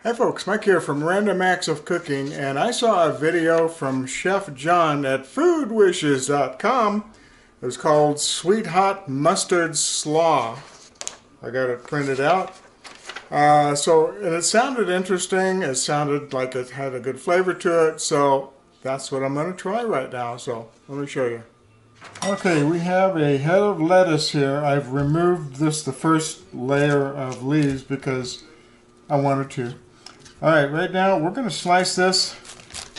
Hi folks, Mike here from Random Acts of Cooking, and I saw a video from Chef John at foodwishes.com. It was called Sweet Hot Mustard Slaw. I got it printed out. And it sounded interesting. It sounded like it had a good flavor to it, so that's what I'm going to try right now. So let me show you. Okay, we have a head of lettuce here. I've removed the first layer of leaves because I wanted to. Alright, right now we're going to slice this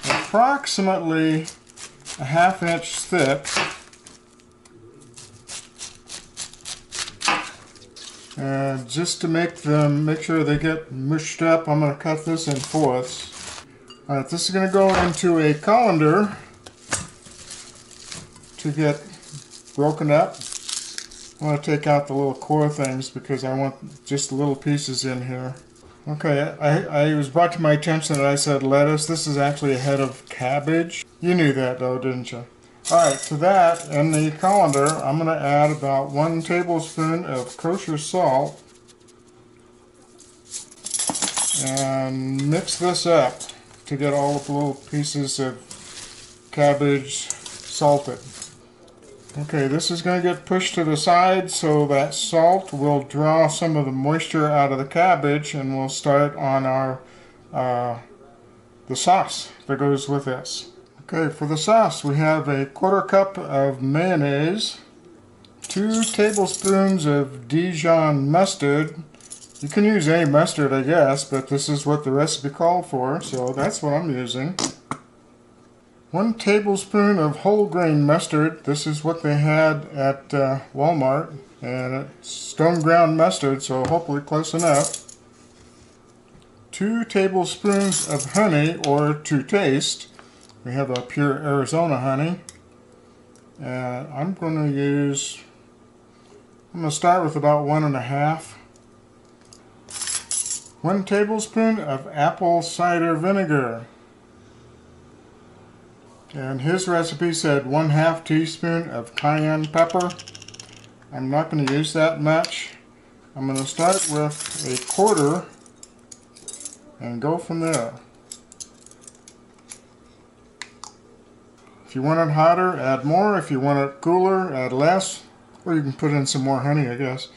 approximately a ½ inch thick. And just to make sure they get mushed up, I'm going to cut this in fourths. Alright, this is going to go into a colander to get broken up. I want to take out the little core things because I want just the little pieces in here. Okay, I was brought to my attention that I said lettuce. This is actually a head of cabbage. You knew that though, didn't you? Alright, to that, in the colander, I'm going to add about 1 tablespoon of kosher salt. And mix this up to get all the little pieces of cabbage salted. Okay, this is going to get pushed to the side so that salt will draw some of the moisture out of the cabbage, and we'll start on our the sauce that goes with this. Okay, for the sauce we have a 1/4 cup of mayonnaise, 2 tablespoons of Dijon mustard. You can use any mustard, I guess, but this is what the recipe called for, so that's what I'm using. 1 tablespoon of whole grain mustard. This is what they had at Walmart, and it's stone ground mustard, so hopefully close enough. 2 tablespoons of honey, or to taste. We have a pure Arizona honey, and I'm going to start with about 1 1/2. 1 tablespoon of apple cider vinegar. And his recipe said 1/2 teaspoon of cayenne pepper. I'm not going to use that much. I'm going to start with 1/4 and go from there. If you want it hotter, add more. If you want it cooler, add less. Or you can put in some more honey, I guess.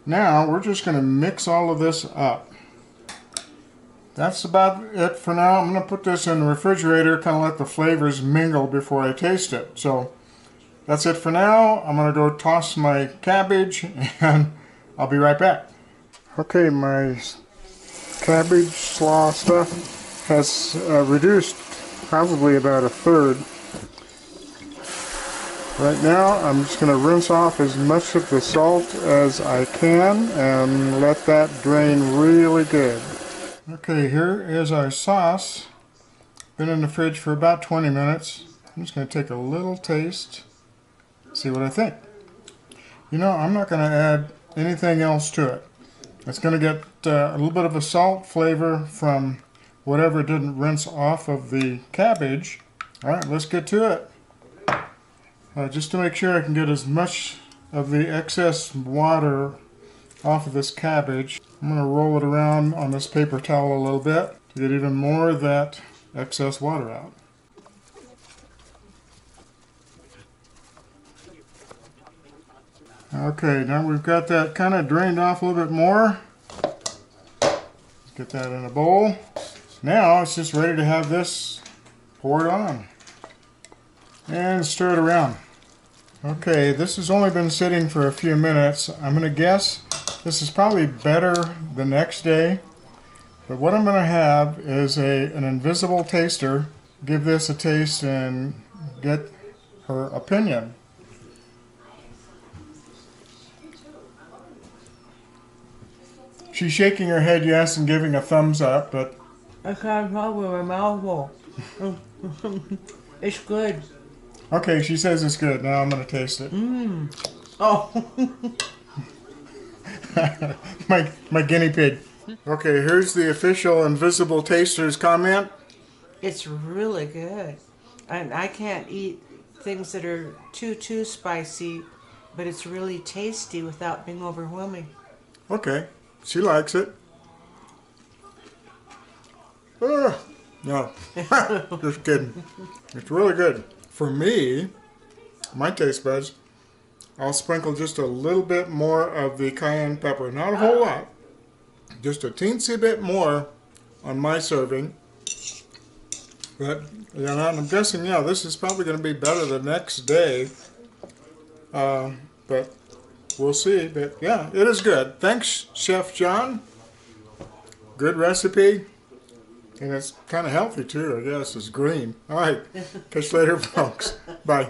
Now we're just going to mix all of this up. That's about it for now. I'm going to put this in the refrigerator, kind of let the flavors mingle before I taste it. So that's it for now. I'm going to go toss my cabbage and I'll be right back. Okay, my cabbage slaw stuff has reduced probably about 1/3. Right now I'm just going to rinse off as much of the salt as I can and let that drain really good. Okay, here is our sauce. Been in the fridge for about 20 minutes. I'm just going to take a little taste, see what I think. You know, I'm not going to add anything else to it. It's going to get a little bit of a salt flavor from whatever didn't rinse off of the cabbage. Alright, let's get to it. Just to make sure I can get as much of the excess water off of this cabbage, I'm going to roll it around on this paper towel a little bit to get even more of that excess water out. Okay, now we've got that kind of drained off a little bit more. Let's get that in a bowl. Now it's just ready to have this poured on. And stir it around. Okay, this has only been sitting for a few minutes. I'm going to guess this is probably better the next day. But what I'm going to have is an invisible taster give this a taste and get her opinion. She's shaking her head yes and giving a thumbs up, but I can't tell with my mouth full. It's good. Okay, she says it's good. Now I'm going to taste it. Oh. my guinea pig. Okay, here's the official Invisible Taster's comment. It's really good. And I can't eat things that are too spicy, but it's really tasty without being overwhelming. Okay, she likes it. No, just kidding. It's really good. For me, my taste buds, I'll sprinkle just a little bit more of the cayenne pepper. Not a whole lot. Just a teensy bit more on my serving. But, you know, I'm guessing, yeah, this is probably going to be better the next day. But we'll see. But, yeah, it is good. Thanks, Chef John. Good recipe. And it's kind of healthy, too, I guess. It's green. All right. Catch you later, folks. Bye.